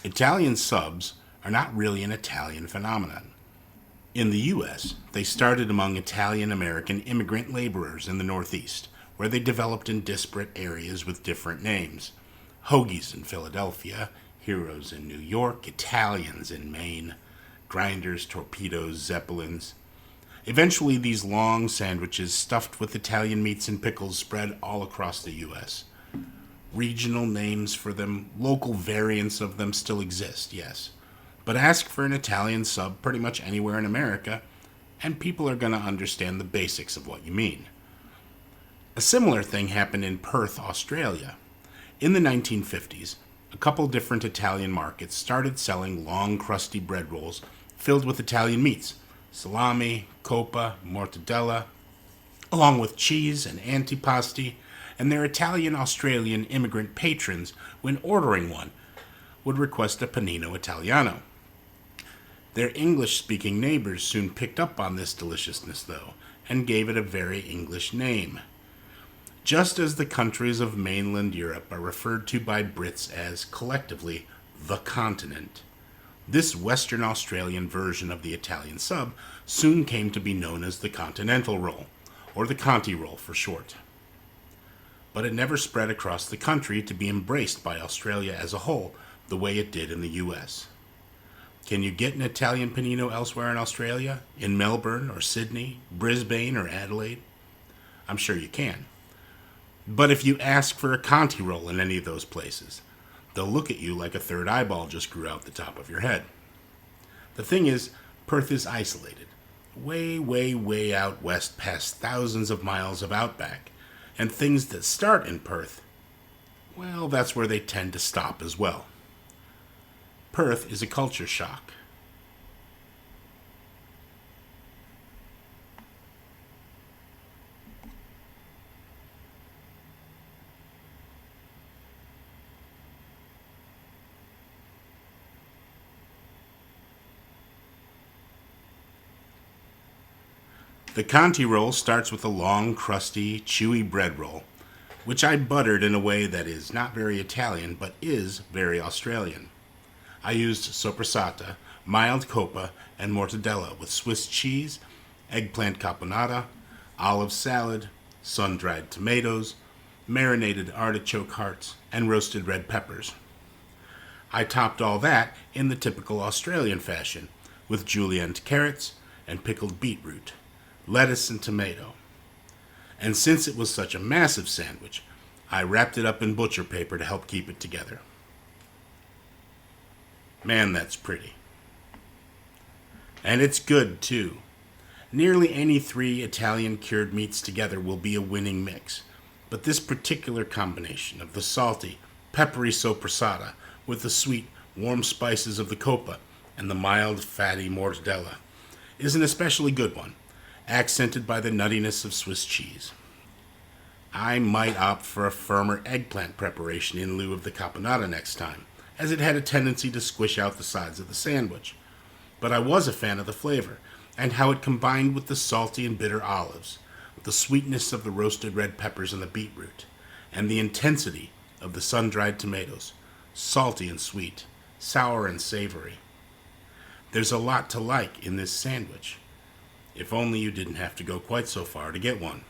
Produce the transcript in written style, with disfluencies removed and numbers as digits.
Italian subs are not really an Italian phenomenon. In the U.S., they started among Italian American immigrant laborers in the Northeast, where they developed in disparate areas with different names. Hoagies in Philadelphia, Heroes in New York, Italians in Maine, grinders, torpedoes, zeppelins. Eventually, these long sandwiches stuffed with Italian meats and pickles spread all across the U.S. Regional names for them, local variants of them still exist, yes. But ask for an Italian sub pretty much anywhere in America, and people are going to understand the basics of what you mean. A similar thing happened in Perth, Australia. In the 1950s, a couple different Italian markets started selling long, crusty bread rolls filled with Italian meats, salami, coppa, mortadella, along with cheese and antipasti, and their Italian-Australian immigrant patrons, when ordering one, would request a panino Italiano. Their English-speaking neighbors soon picked up on this deliciousness, though, and gave it a very English name. Just as the countries of mainland Europe are referred to by Brits as, collectively, the continent, this Western Australian version of the Italian sub soon came to be known as the Continental Roll, or the Conti Roll for short. But it never spread across the country to be embraced by Australia as a whole, the way it did in the U.S. Can you get an Italian panino elsewhere in Australia? In Melbourne or Sydney, Brisbane or Adelaide? I'm sure you can. But if you ask for a Conti roll in any of those places, they'll look at you like a third eyeball just grew out the top of your head. The thing is, Perth is isolated, way, way, way out west past thousands of miles of outback, and things that start in Perth, well, that's where they tend to stop as well. Perth is a culture shock. The Conti roll starts with a long, crusty, chewy bread roll, which I buttered in a way that is not very Italian, but is very Australian. I used soppressata, mild coppa, and mortadella with Swiss cheese, eggplant caponata, olive salad, sun-dried tomatoes, marinated artichoke hearts, and roasted red peppers. I topped all that in the typical Australian fashion, with julienne carrots and pickled beetroot, lettuce and tomato. And since it was such a massive sandwich, I wrapped it up in butcher paper to help keep it together. Man, that's pretty. And it's good, too. Nearly any three Italian cured meats together will be a winning mix, but this particular combination of the salty, peppery soppressata with the sweet, warm spices of the coppa and the mild, fatty mortadella is an especially good one, accented by the nuttiness of Swiss cheese. I might opt for a firmer eggplant preparation in lieu of the caponata next time, as it had a tendency to squish out the sides of the sandwich. But I was a fan of the flavor, and how it combined with the salty and bitter olives, with the sweetness of the roasted red peppers and the beetroot, and the intensity of the sun-dried tomatoes, salty and sweet, sour and savory. There's a lot to like in this sandwich. If only you didn't have to go quite so far to get one.